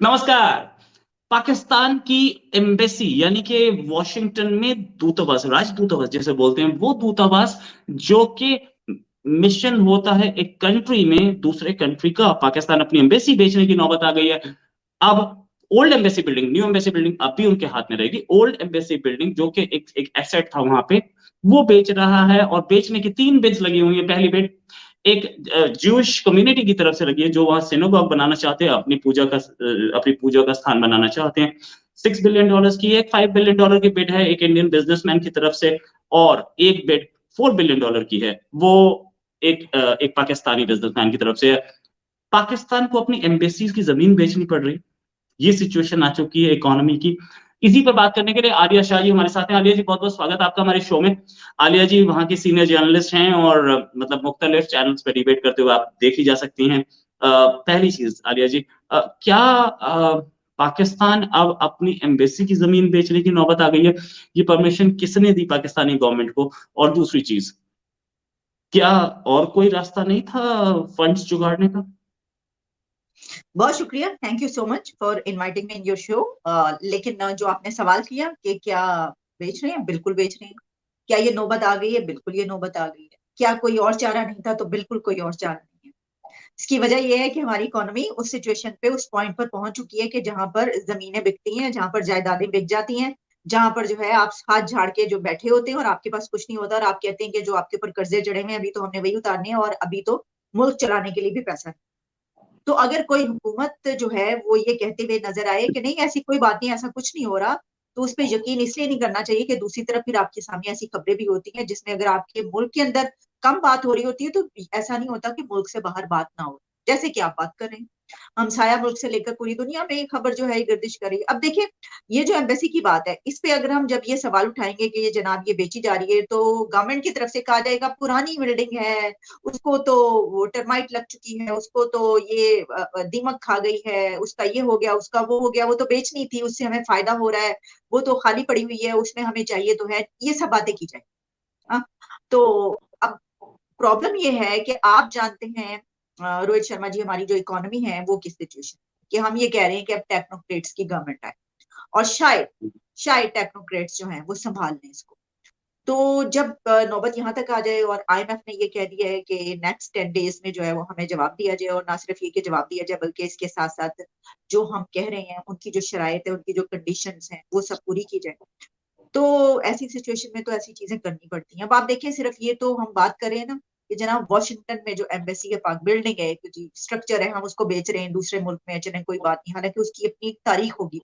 नमस्कार। पाकिस्तान की एम्बेसी यानी कि वॉशिंगटन में दूतावास, राजदूतावास जिसे बोलते हैं, वो दूतावास जो कि मिशन होता है एक कंट्री में दूसरे कंट्री का। पाकिस्तान अपनी एम्बेसी बेचने की नौबत आ गई है। अब old embassy building, new embassy building अब भी उनके हाथ में रहेगी। ओल्ड एम्बेसी बिल्डिंग जो कि एक एसेट था वहां पे, वो बेच रहा है और बेचने की 3 बिड्स लगी हुई है। पहली बिड एक ज्यूश कम्युनिटी की तरफ से लगी है जो वहां सिनेगॉग बनाना चाहते हैं, अपनी पूजा का स्थान बनाना चाहते हैं। $6 बिलियन की एक $5 बिलियन की बिड है एक इंडियन बिजनेसमैन की तरफ से, और एक बिड $4 बिलियन की है, वो एक पाकिस्तानी बिजनेसमैन की तरफ से है। पाकिस्तान को अपनी एम्बेसीज की जमीन बेचनी पड़ रही, ये सिचुएशन आ चुकी है इकोनॉमी की। इसी पर बात करने के लिए आलिया शाह जी हमारे साथ हैं। आलिया जी, बहुत बहुत स्वागत है आपका हमारे शो में। आलिया जी वहाँ की सीनियर जर्नलिस्ट हैं और मतलब मुख्तलिफ चैनल्स पर डिबेट करते हुए आप देखी जा सकती हैं। पहली चीज आलिया जी, क्या पाकिस्तान अब अपनी एम्बेसी की जमीन बेचने की नौबत आ गई है? ये परमिशन किसने दी पाकिस्तानी गवर्नमेंट को? और दूसरी चीज, क्या और कोई रास्ता नहीं था फंड्स जुगाड़ने का? बहुत शुक्रिया, thank you so much for inviting me in your show. लेकिन जो आपने सवाल किया कि क्या बेच रहे हैं, बिल्कुल बेच रहे हैं। क्या ये नौबत आ गई है? बिल्कुल ये नौबत आ गई है। क्या कोई और चारा नहीं था? तो बिल्कुल कोई और चारा नहीं है। इसकी वजह यह है कि हमारी इकोनॉमी उस सिचुएशन पे, उस पॉइंट पर पहुंच चुकी है कि जहां पर जमीनें बिकती हैं, जहां पर जायदादें बिक जाती हैं, जहां पर जो है आप हाथ झाड़ के जो बैठे होते हैं और आपके पास कुछ नहीं होता, और आप कहते हैं कि जो आपके ऊपर कर्जे चढ़े हुए हैं अभी तो हमने वही उतारने हैं, और अभी तो मुल्क चलाने के लिए भी पैसा नहीं। तो अगर कोई हुकूमत जो है वो ये कहते हुए नजर आए कि नहीं ऐसी कोई बात नहीं, ऐसा कुछ नहीं हो रहा, तो उस पर यकीन इसलिए नहीं करना चाहिए कि दूसरी तरफ फिर आपके सामने ऐसी खबरें भी होती हैं जिसमें अगर आपके मुल्क के अंदर कम बात हो रही होती है तो ऐसा नहीं होता कि मुल्क से बाहर बात ना हो। जैसे कि आप बात कर रहे हैं, हमसाया मुल्क से लेकर पूरी दुनिया में ये खबर जो है ये गर्दिश कर रही है। अब देखिए, ये जो एम्बेसी की बात है, इस पे अगर हम जब ये सवाल उठाएंगे कि ये जनाब ये बेची जा रही है, तो गवर्नमेंट की तरफ से कहा जाएगा पुरानी बिल्डिंग है, उसको तो वो टर्माइट लग चुकी है, उसको तो ये दीमक खा गई है, उसका ये हो गया, उसका वो हो गया, वो तो बेचनी थी, उससे हमें फायदा हो रहा है, वो तो खाली पड़ी हुई है, उसमें हमें चाहिए तो है, ये सब बातें की जाए। हाँ, तो अब प्रॉब्लम ये है कि आप जानते हैं रोहित शर्मा जी, हमारी जो इकोनॉमी है वो किस सिचुएशन कि हम ये कह रहे हैं कि अब टेक्नोक्रेट्स की गवर्नमेंट आए, और शायद शायद टेक्नोक्रेट्स जो हैं वो संभाल लें इसको। तो जब नौबत यहाँ तक आ जाए और आईएमएफ ने ये कह दिया है कि नेक्स्ट 10 डेज में जो है वो हमें जवाब दिया जाए, और ना सिर्फ ये कि जवाब दिया जाए बल्कि इसके साथ साथ जो हम कह रहे हैं उनकी जो शराइत है, उनकी जो कंडीशंस हैं वो सब पूरी की जाए, तो ऐसी सिचुएशन में तो ऐसी चीजें करनी पड़ती हैं। अब आप देखिए, सिर्फ ये तो हम बात कर रहे हैं ना कि जनाब वॉशिंगटन में जो एम्बेसी के पास बिल्डिंग है, एक स्ट्रक्चर है, हम उसको बेच रहे हैं दूसरे मुल्क में, चलें कोई बात नहीं, हालांकि उसकी अपनी एक तारीख होगी,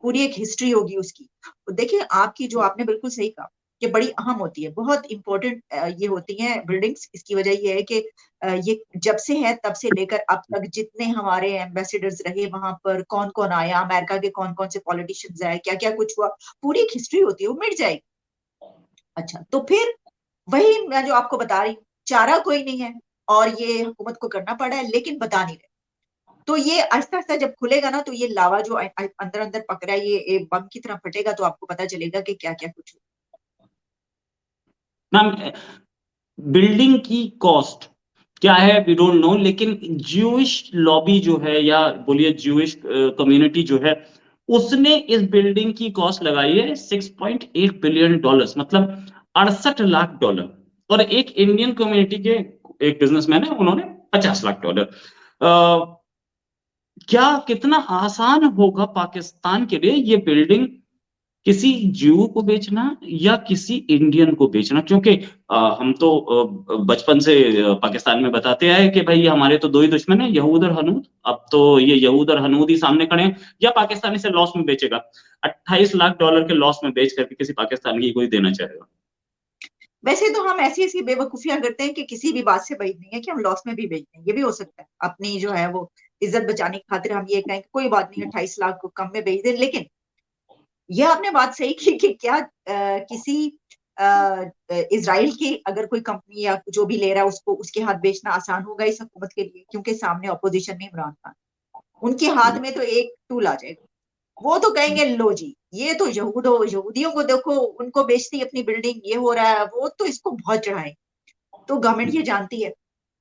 पूरी एक हिस्ट्री होगी उसकी। तो देखिए, आपकी जो आपने बिल्कुल सही कहा कि बड़ी अहम होती है, बहुत इंपॉर्टेंट ये होती हैं बिल्डिंग्स। इसकी वजह ये है कि ये जब से है तब से लेकर अब तक जितने हमारे एम्बेसडर्स रहे वहां पर, कौन कौन आया, अमेरिका के कौन कौन से पॉलिटिशियंस आए, क्या क्या कुछ हुआ, पूरी एक हिस्ट्री होती है, वो मिट जाएगी। अच्छा, तो फिर वही मैं जो आपको बता रही हूँ, चारा कोई नहीं है और ये हुकूमत को करना पड़ा है, लेकिन बता नहीं रहे। तो ये आहिस्ता आहिस्ता जब खुलेगा ना, तो ये लावा जो अंदर अंदर पक रहा है ये एक बम की तरह फटेगा, तो आपको पता चलेगा कि क्या क्या कुछ मैम, बिल्डिंग की कॉस्ट क्या है वी डोंट नो, लेकिन ज्यूइश लॉबी जो है, या बोलिए ज्यूइश कम्युनिटी जो है, उसने इस बिल्डिंग की कॉस्ट लगाई है $6.8 बिलियन, मतलब $68 लाख। और एक इंडियन कम्युनिटी के एक बिजनेसमैन है, उन्होंने $50 लाख। क्या कितना आसान होगा पाकिस्तान के लिए ये बिल्डिंग किसी ज्यू को बेचना या किसी इंडियन को बेचना? क्योंकि हम तो बचपन से पाकिस्तान में बताते आए कि भाई ये हमारे तो दो ही दुश्मन है, यहूद और हनूद। अब तो ये यहूद और हनूद ही सामने खड़े हैं। या पाकिस्तान इसे लॉस में बेचेगा? $28 लाख के लॉस में बेच करके किसी पाकिस्तान की कोई देना चाहेगा? वैसे तो हम ऐसी ऐसी बेवकूफियां करते हैं कि किसी भी बात से बच नहीं है कि हम लॉस में भी बेच दें, ये भी हो सकता है अपनी जो है वो इज्जत बचाने की खातिर हम ये कहें कि कोई बात नहीं, 28 लाख को कम में बेच दें। लेकिन ये आपने बात सही की कि क्या किसी इसराइल की अगर कोई कंपनी या जो भी ले रहा है उसको उसके हाथ बेचना आसान होगा इस हुकूमत के लिए, क्योंकि सामने ऑपोजिशन में इमरान खान, उनके हाथ में तो एक टूल आ जाएगा। वो तो कहेंगे लो जी, ये तो यहूदियों को देखो, उनको बेचती अपनी बिल्डिंग, ये हो रहा है, वो तो इसको बहुत चढ़ाए। तो गवर्नमेंट ये जानती है,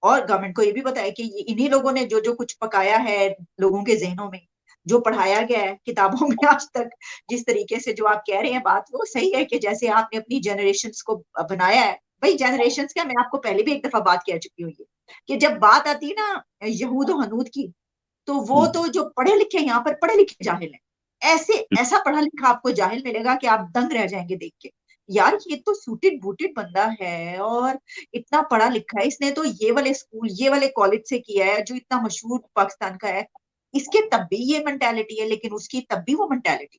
और गवर्नमेंट को ये भी पता है कि इन्हीं लोगों ने जो जो कुछ पकाया है लोगों के जहनों में, जो पढ़ाया गया है किताबों में आज तक, जिस तरीके से जो आप कह रहे हैं बात, वो सही है कि जैसे आपने अपनी जनरेशन्स को बनाया है, भाई जनरेशन्स क्या, मैं आपको पहले भी एक दफा बात कह चुकी हूँ ये, कि जब बात आती है ना यहूद और हनूद की, तो वो तो जो पढ़े लिखे, यहाँ पर पढ़े लिखे जाहिल है, ऐसा पढ़ा लिखा आपको जाहिल मिलेगा कि आप दंग रह जाएंगे देख के, यार ये तो सूटेड बूटेड बंदा है और इतना पढ़ा लिखा है, इसने तो ये वाले स्कूल ये वाले कॉलेज से किया है जो इतना मशहूर पाकिस्तान का है, इसके तब भी ये मेंटालिटी है, लेकिन उसकी तब भी वो मेंटालिटी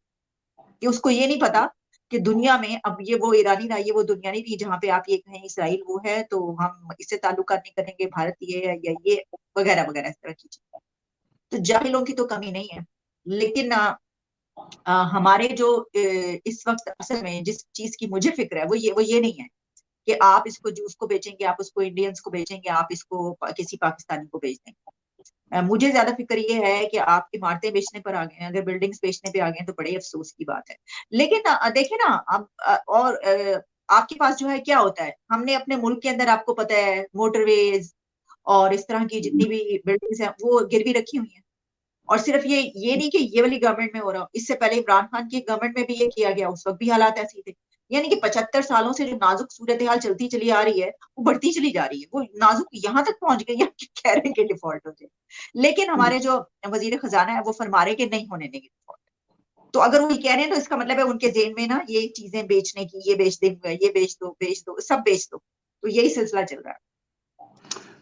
कि उसको ये नहीं पता कि दुनिया में अब ये वो ईरानी ना, ये वो दुनिया नहीं थी जहाँ पे आप ये कहें इसराइल वो है तो हम इससे ताल्लुकात नहीं करेंगे, भारत ये है या ये वगैरह वगैरह, इस तरह की चीजें। तो जाहिलों की तो कमी नहीं है, लेकिन हमारे जो इस वक्त असल में जिस चीज की मुझे फिक्र है वो ये नहीं है कि आप इसको जूस को बेचेंगे, आप उसको इंडियंस को बेचेंगे, आप इसको किसी पाकिस्तानी को बेच देंगे। मुझे ज्यादा फिक्र ये है कि आप इमारतें बेचने पर आ गए हैं, अगर बिल्डिंग्स बेचने पे आ गए हैं तो बड़े अफसोस की बात है। लेकिन देखिए ना अब आपके पास जो है क्या होता है, हमने अपने मुल्क के अंदर आपको पता है मोटरवेज और इस तरह की जितनी भी बिल्डिंग्स हैं वो गिरवी रखी हुई हैं। और सिर्फ ये नहीं कि ये वाली गवर्नमेंट में हो रहा, इससे पहले इमरान खान की गवर्नमेंट में भी ये किया गया, उस वक्त भी हालात ऐसे ही थे। यानी कि 75 सालों से जो नाजुक सूरत हाल चलती चली आ रही है वो बढ़ती चली जा रही है, वो नाजुक यहाँ तक पहुंच गई है कि कह रहे हैं कि डिफॉल्ट हो जाए, लेकिन हमारे जो वजीर खजाना है वो फरमा रहे कि नहीं होने देंगे डिफॉल्ट। तो अगर वो ये कह रहे हैं तो इसका मतलब है उनके जेल में ना ये चीजें बेचने की, ये बेच देंगे, ये बेच दो सब बेच दो, तो यही सिलसिला चल रहा है।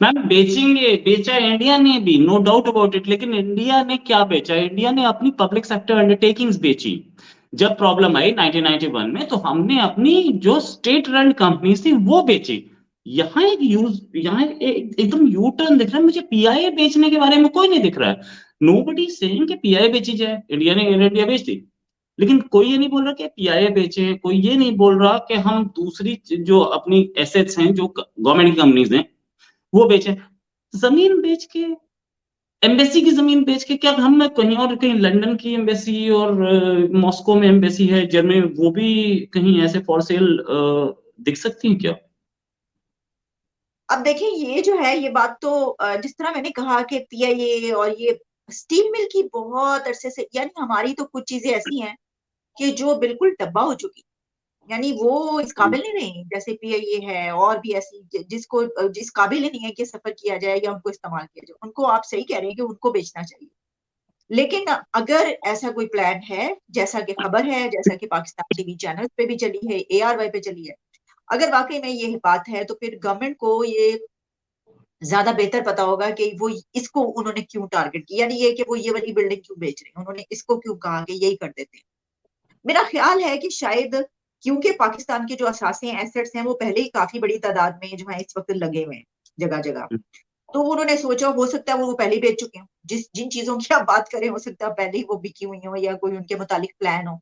मैम बेचेंगे, बेचा इंडिया ने भी, नो डाउट अबाउट इट, लेकिन इंडिया ने क्या बेचा? इंडिया ने अपनी पब्लिक सेक्टर अंडरटेकिंग्स बेची। जब प्रॉब्लम आई 1991 में तो हमने अपनी जो स्टेट रन कंपनीज थी वो बेची। यहाँ एकदम यू टर्न दिख रहा है मुझे, पीआईए बेचने के बारे में कोई नहीं दिख रहा है। नोबडी सेइंग कि पीआईए बेची जाए, इंडिया ने एयर इंडिया बेच दी, लेकिन कोई ये नहीं बोल रहा कि पीआईए बेचे, कोई ये नहीं बोल रहा कि हम दूसरी जो अपनी एसेट्स हैं जो गवर्नमेंट की कंपनीज हैं वो बेचे। जमीन बेच के, एम्बेसी की जमीन बेच के, क्या हम कहीं और, कहीं लंदन की एम्बेसी और मॉस्को में एम्बेसी है जर्मनी, वो भी कहीं ऐसे फॉर सेल दिख सकती है क्या? अब देखिए ये जो है ये बात तो जिस तरह मैंने कहा कि पीआईए और ये स्टील मिल की बहुत अरसे से, यानी हमारी तो कुछ चीजें ऐसी हैं कि जो बिल्कुल डब्बा हो चुकी, यानी वो इस काबिल नहीं रही, जैसे पीआईए है और भी ऐसी जिसको जिस काबिल ही नहीं है कि सफर किया जाए या उनको इस्तेमाल किया जाए, उनको आप सही कह रहे हैं कि उनको बेचना चाहिए। लेकिन अगर ऐसा कोई प्लान है, जैसा कि खबर है, जैसा कि पाकिस्तान टीवी चैनल पे भी चली है, ARY पे चली है, अगर वाकई में ये बात है तो फिर गवर्नमेंट को ये ज्यादा बेहतर पता होगा कि वो इसको उन्होंने क्यों टारगेट किया, यानी ये कि वो ये वाली बिल्डिंग क्यों बेच रहे हैं, उन्होंने इसको क्यों कहा कि यही कर देते हैं। मेरा ख्याल है कि शायद क्योंकि पाकिस्तान के जो असासे एसेट्स हैं वो पहले ही काफी बड़ी तादाद में जो है इस वक्त लगे हुए हैं जगह जगह, तो उन्होंने सोचा हो सकता है वो पहले ही बेच चुके हों, जिन चीजों की आप बात करें हो सकता है पहले ही वो बिकी हुई हो या कोई उनके मुतालिक प्लान हो,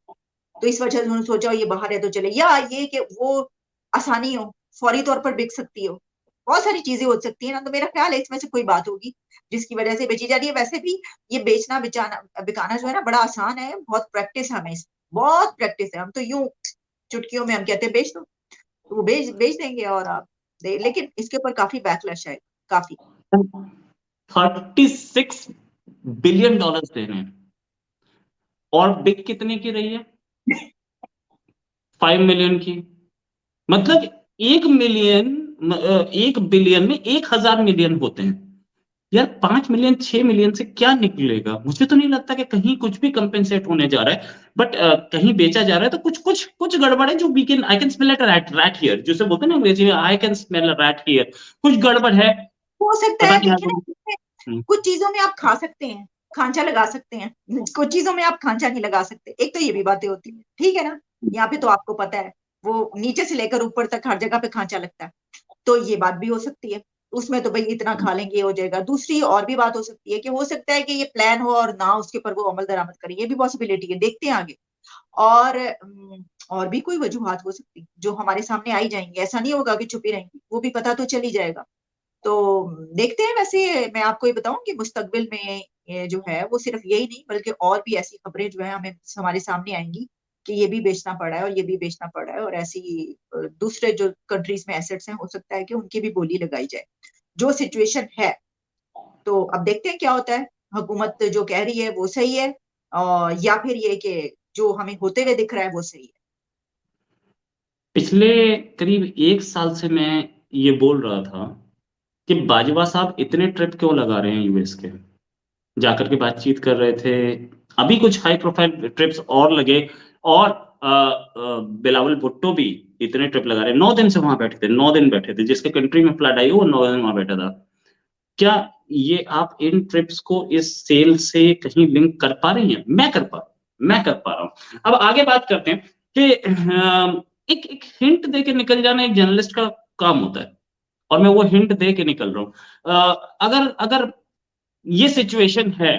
तो इस वजह से उन्होंने सोचा ये बाहर है तो चले, या ये कि वो आसानी हो, फौरी तौर पर बिक सकती हो, बहुत सारी चीजें हो सकती है ना, तो मेरा ख्याल है इसमें से कोई बात होगी जिसकी वजह से बेची जा रही है। वैसे भी ये बेचना बिचाना बिकाना जो है ना बड़ा आसान है, बहुत प्रैक्टिस है हमें, बहुत प्रैक्टिस है, हम तो यूं चुटकियों में हम कहते हैं बेच दो, तो वो बेच बेच देंगे और आप लेकिन इसके ऊपर काफी बैकलैश है, काफी। $36 बिलियन दे रहे हैं, और बिक कितने की रही है? 5 मिलियन की। मतलब 1 मिलियन, 1 बिलियन में 1,000 मिलियन होते हैं यार। 5 मिलियन 6 मिलियन से क्या निकलेगा? मुझे तो नहीं लगता कि कहीं कुछ भी कंपेंसेट होने जा रहा है, बट कहीं बेचा जा रहा है तो कुछ कुछ कुछ गड़बड़ है जो we can, I can smell it rat rat here, जिसे बोलते हैं ना अंग्रेजी में, I can smell a rat here. कुछ गड़बड़ है, हो सकता पता है, नहीं देखिए आगे। ना कुछ चीजों में आप खा सकते हैं, खांचा लगा सकते हैं, कुछ चीजों में आप खांचा नहीं लगा सकते, एक तो ये भी बातें होती है, ठीक है ना। यहाँ पे तो आपको पता है वो नीचे से लेकर ऊपर तक हर जगह पे खांचा लगता है, तो ये बात भी हो सकती है, उसमें तो भाई इतना खा लेंगे हो जाएगा। दूसरी और भी बात हो सकती है कि हो सकता है कि ये प्लान हो और ना उसके ऊपर वो अमल दरामद करे, ये भी पॉसिबिलिटी है, देखते हैं आगे। और और भी कोई वजूहत हो सकती है जो हमारे सामने आई जाएंगी, ऐसा नहीं होगा कि छुपी रहेंगी, वो भी पता तो चल ही जाएगा। तो देखते हैं। वैसे मैं आपको ये बताऊं कि मुस्तकबिल में ये जो है वो सिर्फ यही नहीं बल्कि और भी ऐसी खबरें जो है हमें हमारे सामने आएंगी कि ये भी बेचना पड़ा है और ये भी बेचना पड़ा है, और ऐसी दूसरे जो कंट्रीज में एसेट्स हैं हो सकता है कि उनकी भी बोली लगाई जाए, जो सिचुएशन है। तो अब देखते हैं क्या होता है, हुकूमत जो कह रही है वो सही है, या फिर ये कि जो हमें होते हुए दिख रहा है वो सही है? पिछले करीब 1 साल से मैं ये बोल रहा था कि बाजवा साहब इतने ट्रिप क्यों लगा रहे हैं यूएस के, जाकर के बातचीत कर रहे थे। अभी कुछ हाई प्रोफाइल ट्रिप्स और लगे, और बिलावल भुट्टो भी इतने ट्रिप लगा रहे हैं। 9 दिन से वहां बैठे थे, 9 दिन बैठे थे, जिसके कंट्री में फ्लड आई वो 9 दिन वहां बैठा था। क्या ये आप इन ट्रिप्स को इस सेल से कहीं लिंक कर पा रही हैं? मैं कर पा रहा हूं। अब आगे बात करते हैं कि एक एक हिंट दे के निकल जाना एक जर्नलिस्ट का काम होता है, और मैं वो हिंट दे के निकल रहा हूं। अगर अगर ये सिचुएशन है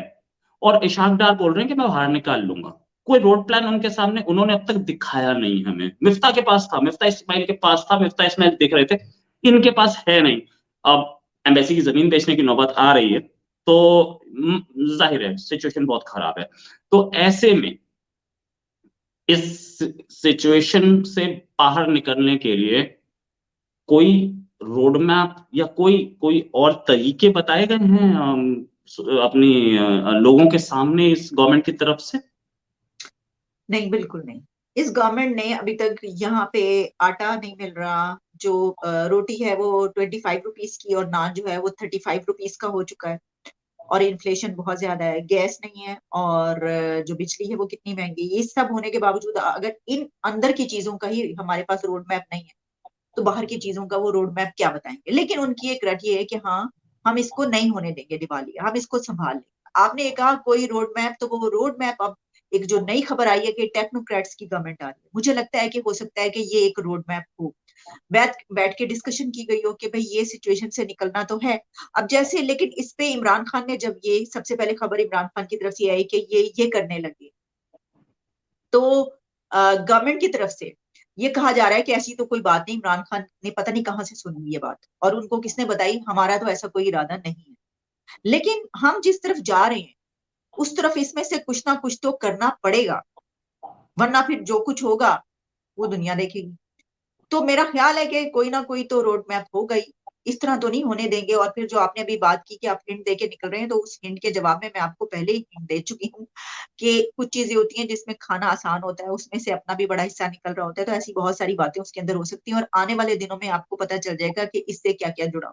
और इशाक डार बोल रहे हैं कि मैं बाहर निकाल लूंगा, कोई रोड प्लान उनके सामने उन्होंने अब तक दिखाया नहीं हमें। मिफ्ता के पास था, मिफ्ता इस्माइल के पास था, मिफ्ता इस्माइल देख रहे थे, इनके पास है नहीं। अब एम्बेसी की जमीन बेचने की नौबत आ रही है, तो जाहिर है सिचुएशन बहुत खराब है। तो ऐसे में इस सिचुएशन से बाहर निकलने के लिए कोई रोड मैप या कोई कोई और तरीके बताए गए हैं अपनी लोगों के सामने इस गवर्नमेंट की तरफ से? नहीं, बिल्कुल नहीं। इस गवर्नमेंट ने अभी तक यहाँ पे आटा नहीं मिल रहा, जो रोटी है वो 25 रुपीज की और नान जो है वो 35 रुपीज का हो चुका है। और इन्फ्लेशन बहुत ज्यादा है, गैस नहीं है, और जो बिजली है वो कितनी महंगी। ये सब होने के बावजूद अगर इन अंदर की चीजों का ही हमारे पास रोड मैप नहीं है, तो बाहर की चीजों का वो रोड मैप क्या बताएंगे। लेकिन उनकी एक रट ये है कि हाँ, हम इसको नहीं होने देंगे दिवाली, हम इसको संभाल लेंगे। आपने ये कहा कोई रोड मैप, तो वो रोड मैप अब एक जो नई खबर आई है कि टेक्नोक्रेट्स की गवर्नमेंट आ रही है, मुझे लगता है कि हो सकता है कि ये एक रोड मैप हो, बैठ बैठ के डिस्कशन की गई हो कि भाई ये सिचुएशन से निकलना तो है। अब जैसे, लेकिन इस पे इमरान खान ने, जब ये सबसे पहले खबर इमरान खान की तरफ से आई कि ये करने लगे, तो गवर्नमेंट की तरफ से ये कहा जा रहा है कि ऐसी तो कोई बात नहीं, इमरान खान ने पता नहीं कहां से सुनी ये बात, और उनको किसने बताई, हमारा तो ऐसा कोई इरादा नहीं है। लेकिन हम जिस तरफ जा रहे हैं उस तरफ इसमें से कुछ ना कुछ तो करना पड़ेगा, वरना फिर जो कुछ होगा वो दुनिया देखेगी। तो मेरा ख्याल है कि कोई ना कोई तो रोड मैप होगा ही, इस तरह तो नहीं होने देंगे। और फिर जो आपने अभी बात की कि आप हिंट दे के निकल रहे हैं, तो उस हिंट के जवाब में मैं आपको पहले ही हिंट दे चुकी हूँ कि कुछ चीजें होती हैं जिसमें खाना आसान होता है, उसमें से अपना भी बड़ा हिस्सा निकल रहा होता है। तो ऐसी बहुत सारी बातें उसके अंदर हो सकती हैं, और आने वाले दिनों में आपको पता चल जाएगा कि इससे क्या क्या जुड़ा।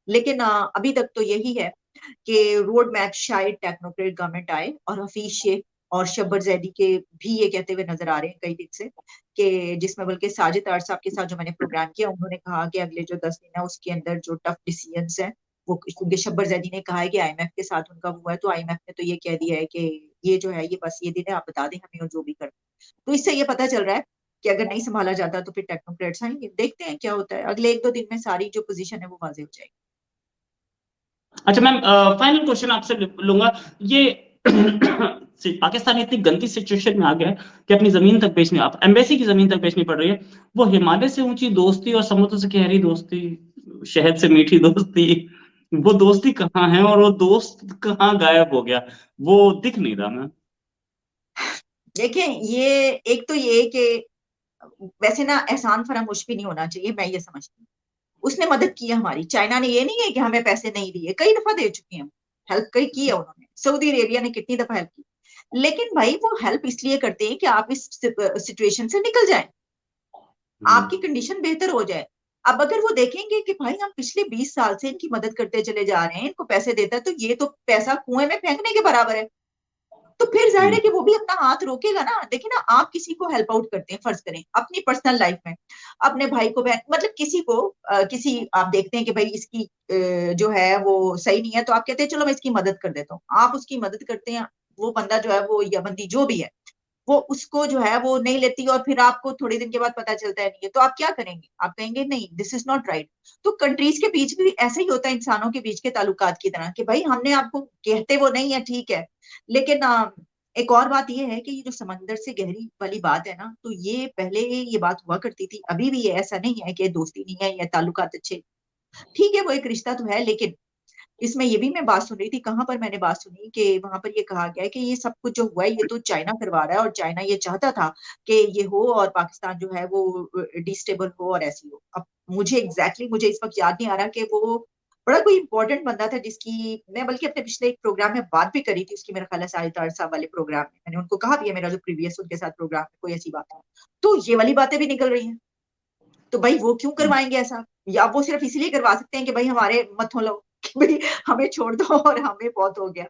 लेकिन अभी तक तो यही है कि रोड मैप शायद टेक्नोक्रेट गवर्नमेंट आए, और हफीज शेख और शब्बर जैदी के भी ये कहते हुए नजर आ रहे हैं कई दिन से, कि जिसमें बल्कि साजिद आर साहब के साथ जो मैंने प्रोग्राम किया, उन्होंने कहा कि अगले जो 10 दिन है उसके अंदर जो टफ डिसीजंस है वो, क्योंकि शब्बर जैदी ने कहा है कि आईएमएफ के साथ उनका हुआ है, तो आईएमएफ ने तो ये कह दिया है कि ये जो है ये बस ये दिन है, आप बता दें हमें और जो भी करना। तो इससे ये पता चल रहा है कि अगर नहीं संभाला जाता तो फिर टेक्नोक्रेट्स आएंगे। देखते हैं क्या होता है, अगले 1-2 दिन में सारी जो पोजीशन है वो वाजे हो जाएगी। अच्छा मैम, फाइनल क्वेश्चन आपसे लूंगा। ये पाकिस्तान इतनी गंदी सिचुएशन में आ गया है कि अपनी जमीन तक बेचनी, आप एम्बेसी की जमीन तक बेचनी पड़ रही है। वो हिमालय से ऊंची दोस्ती और समुद्र से गहरी दोस्ती, शहद से मीठी दोस्ती, वो दोस्ती कहाँ है और वो दोस्त कहाँ गायब हो गया? वो दिख नहीं रहा मैम। देखिए, ये एक तो ये कि वैसे ना एहसान फरामोश भी नहीं होना चाहिए, मैं ये समझती हूँ। उसने मदद की है हमारी, चाइना ने ये नहीं है कि हमें पैसे नहीं दिए, कई दफा दे चुके हैं, हेल्प कई की है उन्होंने। सऊदी अरेबिया ने कितनी दफा हेल्प की। लेकिन भाई वो हेल्प इसलिए करते हैं कि आप इस सिचुएशन से निकल जाएं, हम्म। आपकी कंडीशन बेहतर हो जाए। अब अगर वो देखेंगे कि भाई हम पिछले 20 साल से इनकी मदद करते चले जा रहे हैं, इनको पैसे देता है, तो ये तो पैसा कुएं में फेंकने के बराबर है, तो फिर जाहिर है हम्म। कि वो भी अपना हाथ रोकेगा ना। देखिए ना, आप किसी को हेल्प आउट करते हैं, फर्ज करें अपनी पर्सनल लाइफ में, अपने भाई को, बहन, मतलब किसी को, किसी आप देखते हैं कि भाई इसकी जो है वो सही नहीं है, तो आप कहते हैं चलो मैं इसकी मदद कर देता हूँ, आप उसकी मदद करते हैं। वो बंदा जो है वो, या बंदी जो भी है, वो उसको जो है वो नहीं लेती, और फिर आपको थोड़े दिन के बाद पता चलता है नहीं है, तो आप क्या करेंगे? आप कहेंगे नहीं, दिस इज नॉट राइट। तो कंट्रीज के बीच भी ऐसे ही होता है, इंसानों के बीच के ताल्लुकात की तरह, कि भाई हमने आपको, कहते वो नहीं है ठीक है, लेकिन एक और बात ये है कि ये जो समंदर से गहरी वाली बात है ना, तो ये पहले ये बात हुआ करती थी, अभी भी ये ऐसा नहीं है कि दोस्ती नहीं है या ताल्लुकात अच्छे, ठीक है वो एक रिश्ता तो है। लेकिन इसमें ये भी मैं बात सुन रही थी, कहाँ पर मैंने बात सुनी, कि वहां पर ये कहा गया है कि ये सब कुछ जो हुआ है ये तो चाइना करवा रहा है, और चाइना ये चाहता था कि ये हो और पाकिस्तान जो है वो डिस्टेबल हो और ऐसी हो। अब मुझे एग्जैक्टली मुझे इस वक्त याद नहीं आ रहा कि वो बड़ा कोई इंपॉर्टेंट बंदा था जिसकी मैं बल्कि अपने पिछले एक प्रोग्राम में बात भी करी थी उसकी, मेरा ख्याल है साहिद साहब वाले प्रोग्राम में मैंने उनको कहा भी है, मेरा जो प्रीवियस उनके साथ प्रोग्राम में कोई ऐसी बात है, तो ये वाली बातें भी निकल रही हैं। तो भाई वो क्यों करवाएंगे ऐसा, या वो सिर्फ इसलिए करवा सकते हैं कि भाई हमारे मत हो लो, कि भाई हमें छोड़ दो और हमें बहुत हो गया।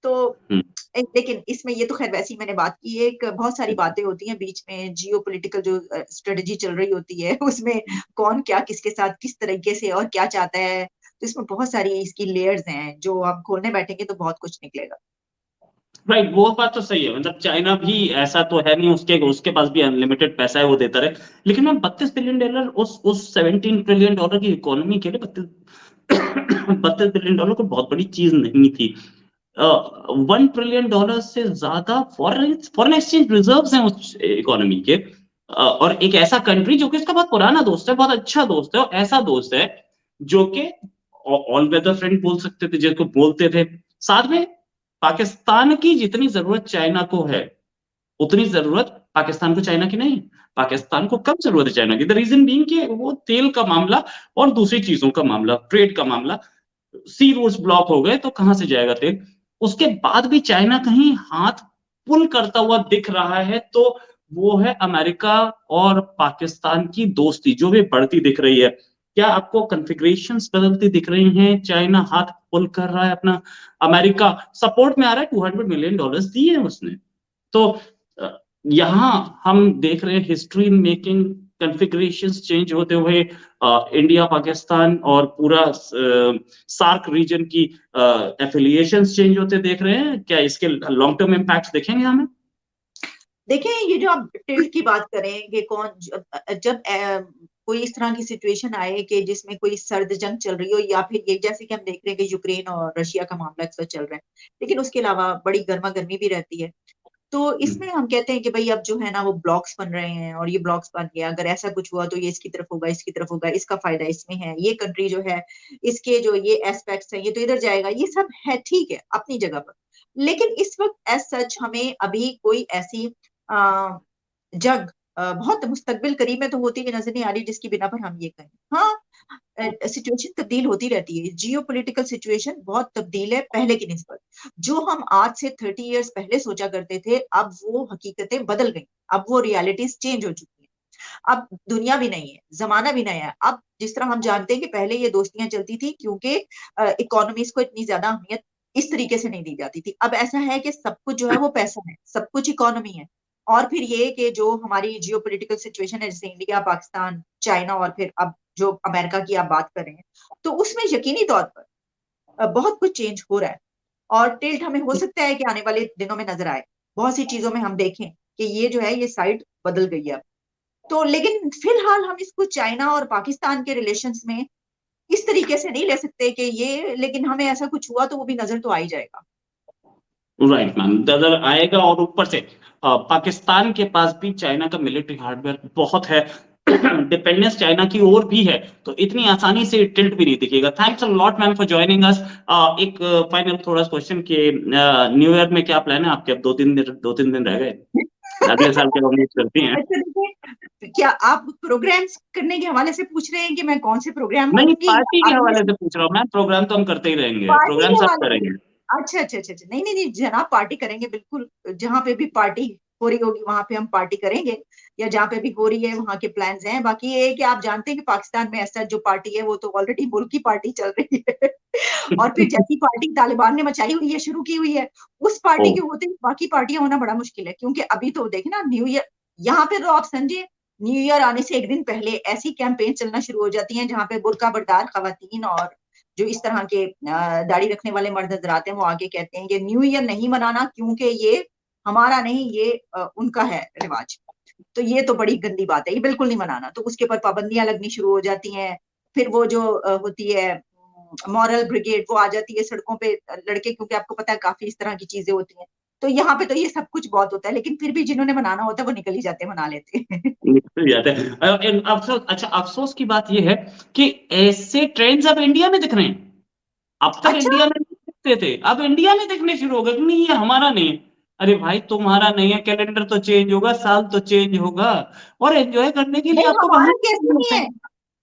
तो लेकिन इसमें ये तो खैर वैसी मैंने बात की है, एक बहुत सारी बातें होती हैं बीच में, जियो पोलिटिकल जो स्ट्रेटेजी चल रही होती है उसमें कौन क्या किसके साथ किस तरीके से और क्या चाहता है, तो इसमें बहुत सारी इसकी लेयर्स हैं, जो हम खोलने बैठेंगे तो बहुत कुछ निकलेगा। राइट, वो बात तो सही है। मतलब चाइना भी ऐसा तो है नहीं, उसके उसके पास भी अनलिमिटेड पैसा है, वो देता रहे। लेकिन मैम $32 बिलियन उस $17 ट्रिलियन की इकोनॉमी के लिए 32 बिलियन को बहुत बड़ी चीज नहीं थी। $1 ट्रिलियन से ज्यादा फॉरेन फॉरेन एक्सचेंज रिजर्व्स हैं उस इकोनॉमी के। और एक ऐसा कंट्री जो कि इसका बहुत पुराना दोस्त है, बहुत अच्छा दोस्त है, और ऐसा दोस्त है जो कि ऑल वेदर फ्रेंड बोल सकते थे, जिसको बोलते थे। साथ में पाकिस्तान की जितनी जरूरत चाइना को है, उतनी जरूरत पाकिस्तान को चाइना की नहीं। पाकिस्तान को कम जरूरत है चाइना की। द रीजन बीइंग कि वो तेल का मामला और दूसरी चीजों का मामला, ट्रेड का मामला, सी रूट्स ब्लॉक हो गए तो कहां से जाएगा तेल। उसके बाद भी चाइना कहीं हाथ पुल करता हुआ दिख रहा है तो वो है अमेरिका और पाकिस्तान की दोस्ती, जो भी बढ़ती दिख रही है। क्या आपको कॉन्फ़िगरेशंस बदलती दिख रही हैं? चाइना हाथ पुल कर रहा है अपना, अमेरिका सपोर्ट में आ रहा है, $200 मिलियन दिए हैं उसने। तो यहां हम देख रहे हैं हिस्ट्री मेकिंग कॉन्फ़िगरेशंस चेंज होते हुए, इंडिया पाकिस्तान और पूरा सार्क रीजन की एफिलिएशंस चेंज होते देख रहे हैं। क्या इसके लॉन्ग टर्म इम्पैक्ट्स देखेंगे हमें? देखें, ये जो आप टिल्ट की बात करें कि कौन जब कोई इस तरह की सिचुएशन आए कि जिसमें कोई सर्द जंग चल रही हो, या फिर ये जैसे कि हम देख रहे हैं कि यूक्रेन और रशिया का मामला इस वक्त चल रहा है, लेकिन उसके अलावा बड़ी गर्मा गर्मी भी रहती है, तो इसमें हम कहते हैं कि भाई अब जो है ना वो ब्लॉक्स बन रहे हैं, और ये ब्लॉक्स बन गया, अगर ऐसा कुछ हुआ तो ये इसकी तरफ होगा, इसकी तरफ होगा, इसका फायदा इसमें है, ये कंट्री जो है इसके जो ये एस्पेक्ट्स हैं ये तो इधर जाएगा, ये सब है, ठीक है अपनी जगह पर। लेकिन इस वक्त एज सच हमें अभी कोई ऐसी जंग बहुत मुस्तकबिल करीब में तो होती हुई नजर नहीं आ रही जिसकी बिना पर हम ये कहें। हाँ, सिचुएशन तब्दील होती रहती है, जियो पोलिटिकल सिचुएशन बहुत तब्दील है पहले की निस्बत। जो हम आज से 30 इयर्स पहले सोचा करते थे, अब वो हकीकतें बदल गई, अब वो रियलिटीज चेंज हो चुकी हैं। अब दुनिया भी नहीं है, जमाना भी नया है। अब जिस तरह हम जानते हैं कि पहले ये दोस्तियां चलती थी क्योंकि इकोनॉमीज को इतनी ज्यादा अहमियत इस तरीके से नहीं दी जाती थी, अब ऐसा है कि सब कुछ जो है वो पैसा है, सब कुछ इकोनॉमी है। और फिर ये कि जो हमारी जियो पोलिटिकल सिचुएशन है, जैसे इंडिया पाकिस्तान चाइना और फिर अब जो अमेरिका की आप बात कर रहे हैं, तो उसमें यकीनी तौर पर बहुत कुछ चेंज हो रहा है। और टिल्ट हमें हो सकता है कि आने वाले दिनों में नजर आए, बहुत सी चीजों में हम देखें कि ये जो है ये साइड बदल गई है। तो लेकिन फिलहाल हम इसको चाइना और पाकिस्तान के रिलेशंस में इस तरीके से नहीं ले सकते कि ये, लेकिन हमें ऐसा कुछ हुआ तो वो भी नजर तो आ ही जाएगा। राइट मैम, नजर आएगा। और ऊपर से पाकिस्तान के पास भी चाइना का मिलिट्री हार्डवेयर बहुत है, डिपेंडेंस चाइना की ओर भी है, तो इतनी आसानी से टिल्ट भी नहीं दिखेगा। Thanks a lot ma'am for joining us. एक फाइनल थोड़ा क्वेश्चन के, न्यू ईयर में क्या प्लान है आपके? अब 2-3 दिन रह गए, अगले साल क्या उम्मीद करती हैं? अच्छा देखिए, क्या आप प्रोग्राम्स करने के हवाले से पूछ रहे हैं कि मैं कौन से प्रोग्राम नहीं, करूंगी, पार्टी के या हवाले से पूछ रहा हूँ मैम। प्रोग्राम तो हम करते ही रहेंगे, पार्टी प्रोग्राम के सब हवाले से? करेंगे। अच्छा अच्छा अच्छा अच्छा, नहीं नहीं नहीं जनाब, पार्टी करेंगे बिल्कुल। जहां पे भी पार्टी हो रही होगी वहां पे हम पार्टी करेंगे, या जहां पे भी हो रही है वहां के प्लान्स हैं। बाकी ये है कि आप जानते हैं कि पाकिस्तान में ऐसा जो पार्टी है वो तो ऑलरेडी मुल्क की पार्टी चल रही है और फिर जैसी पार्टी तालिबान ने मचाई हुई है, शुरू की हुई है, उस ओ, पार्टी के होते ही बाकी पार्टियां होना बड़ा मुश्किल है। क्योंकि अभी तो देखे ना न्यू ईयर, यहाँ पे तो आप समझे न्यू ईयर आने से एक दिन पहले ऐसी कैंपेन चलना शुरू हो जाती है जहां पे बुर्का बरदार खवातीन और जो इस तरह के दाढ़ी रखने वाले मर्द नजर आते हैं, वो आगे कहते हैं कि न्यू ईयर नहीं मनाना क्योंकि ये हमारा नहीं, ये उनका है रिवाज। तो ये तो बड़ी गंदी बात है, ये बिल्कुल नहीं मनाना। तो उसके ऊपर पाबंदियां लगनी शुरू हो जाती हैं। फिर वो जो होती है मॉरल ब्रिगेड, वो आ जाती है सड़कों पे, लड़के, क्योंकि आपको पता है काफी इस तरह की चीजें होती हैं। तो यहाँ पे तो ये सब कुछ बहुत होता है, लेकिन फिर भी जिन्होंने मनाना होता है वो निकल ही जाते हैं, मना लेते हैं निकल जाते हैं। अफसोस, अच्छा अफसोस की बात यह है कि ऐसे ट्रेंड्स अब इंडिया में दिख रहे हैं। अब तक अच्छा, इंडिया में नहीं दिखते थे, अब इंडिया में दिखने शुरू हो गए कि नहीं ये हमारा नहीं है। अरे भाई, तुम्हारा नहीं है, कैलेंडर तो चेंज होगा, साल तो चेंज होगा, और एंजॉय करने के लिए नहीं आपको बाहर हमारा कैसे निकलना नहीं होता है है।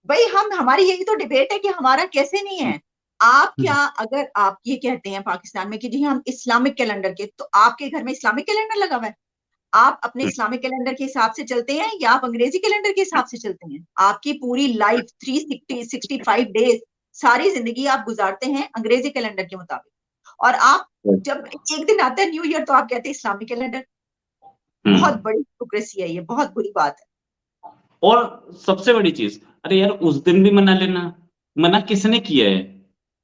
भाई, हम हमारी यही तो डिबेट है कि हमारा कैसे नहीं है। आप क्या, अगर आप ये कहते हैं पाकिस्तान में कि जी हम इस्लामिक कैलेंडर के, तो आपके घर में इस्लामिक कैलेंडर लगा हुआ है? आप अपने इस्लामिक कैलेंडर के हिसाब से चलते हैं या आप अंग्रेजी कैलेंडर के हिसाब से चलते हैं? आपकी पूरी लाइफ 365 डेज, सारी जिंदगी आप गुजारते हैं अंग्रेजी कैलेंडर के मुताबिक, और आप जब एक दिन आता है न्यू ईयर तो आप कहते हैं इस्लामिक कैलेंडर। बहुत बड़ी हिपोक्रेसी है ये, बहुत बुरी बात है। और सबसे बड़ी चीज, अरे यार उस दिन भी मना लेना, मना किसने किया है?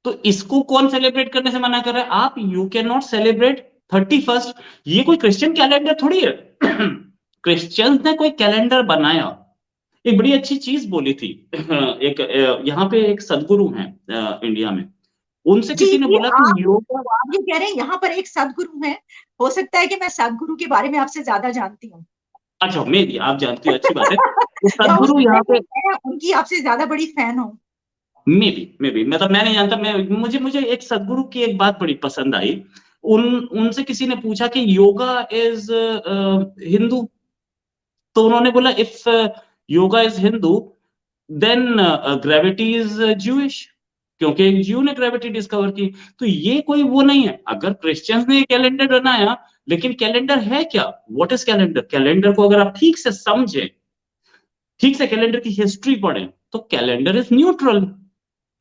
तो इसको कौन सेलिब्रेट करने से मना कर रहा है? आप you can not celebrate 31st। ये कोई क्रिश्चियन कैलेंडर थोड़ी है। क्रिश्चियंस ने कोई कैलेंडर बनाया, एक बड़ी अच्छी चीज बोली थी। एक यहाँ पे एक सदगुरु हैं इंडिया में, उनसे जी किसी ने जी, बोला कि योग। आप ये कह रहे हैं यहाँ पर एक सदगुरु है, हो सकता है कि मैं सदगुरु के बारे में आपसे ज्यादा जानती हूँ। अच्छा, मे भी आप जानती हो, अच्छी बात है। तो या हो सदगुरु सकता है यहाँ पे, कि मैं उनकी आपसे ज्यादा बड़ी फैन हूँ। मे बी मतलब मैं नहीं जानता। मैं मुझे मुझे एक सदगुरु की एक बात बड़ी पसंद आई। उनसे किसी ने पूछा कि योगा इज हिंदू, तो उन्होंने बोला if yoga is Hindu then gravity is Jewish, क्योंकि एक ज्यू ने ग्रेविटी डिस्कवर की। तो ये कोई वो नहीं है। अगर क्रिश्चियंस ने कैलेंडर बनाया, लेकिन कैलेंडर है क्या? What is calendar? कैलेंडर को अगर आप ठीक से समझे, ठीक से कैलेंडर की हिस्ट्री पढ़ें, तो कैलेंडर इज न्यूट्रल।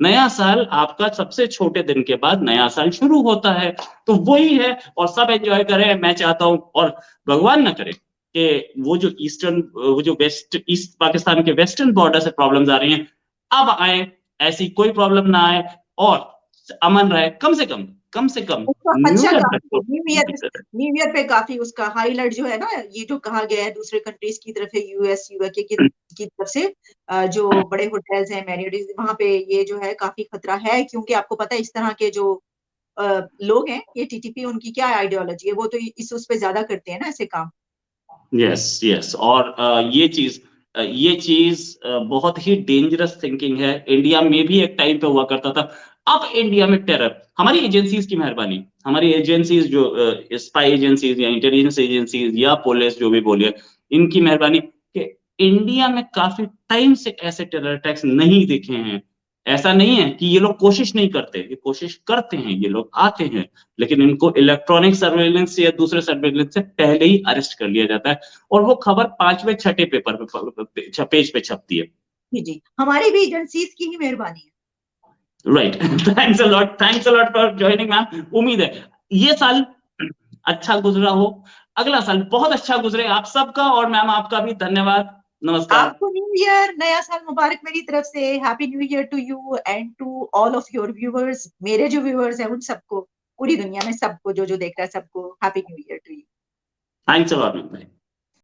नया साल आपका सबसे छोटे दिन के बाद नया साल शुरू होता है, तो वही है। और सब एंजॉय करें, मैं चाहता हूं। और भगवान ना करे कि वो जो वेस्ट ईस्ट पाकिस्तान के वेस्टर्न बॉर्डर से प्रॉब्लम्स आ रही हैं, अब आए, ऐसी कोई प्रॉब्लम ना आए, और अमन रहे, कम से कम उसका न्यू अच्छा ईयर तक काफी तो है, न्यू ईयर पे काफी उसका हाईलाइट जो है ना, ये जो कहा गया है दूसरे कंट्रीज की तरफ है, यूएस यूके की तरफ से, जो बड़े होटल्स हैं मैरियट, वहां पे ये जो है काफी खतरा है, क्योंकि आपको पता है इस तरह के जो लोग हैं, ये टीटीपी, उनकी क्या आइडियोलॉजी है, वो तो इस उस पे ज्यादा करते हैं ना ऐसे काम। Yes yes. और ये चीज बहुत ही डेंजरस थिंकिंग है। इंडिया में भी एक टाइम पे हुआ करता था। अब इंडिया में टेरर हमारी एजेंसीज की मेहरबानी, हमारी एजेंसीज जो स्पाई एजेंसीज या इंटेलिजेंस एजेंसीज या पुलिस जो भी बोलिए, इनकी मेहरबानी कि इंडिया में काफी टाइम से ऐसे टेरर अटैक्स नहीं दिखे हैं। ऐसा नहीं है कि ये लोग कोशिश नहीं करते, ये कोशिश करते हैं, ये लोग आते हैं, लेकिन इनको इलेक्ट्रॉनिक सर्वेलेंस या दूसरे सर्वेलेंस से पहले ही अरेस्ट कर लिया जाता है, और वो खबर 5वें 6ठे पेपर पे पेज पे छपती है। जी जी, हमारी भी एजेंसीज की ही मेहरबानी है। Right. Thanks a lot for joining ma'am. उम्मीद है ये साल अच्छा गुजरा हो, अगला साल बहुत अच्छा गुजरे आप सबका, और मैम आपका भी धन्यवाद। नमस्कार। आपको न्यू ईयर, नया साल मुबारक मेरी तरफ से। Happy new year to you and to all of your viewers. मेरे जो व्यूअर्स हैं उन सबको, पूरी दुनिया में सबको, जो जो देख रहा है सबको, happy new year to you. Thanks a lot ma'am.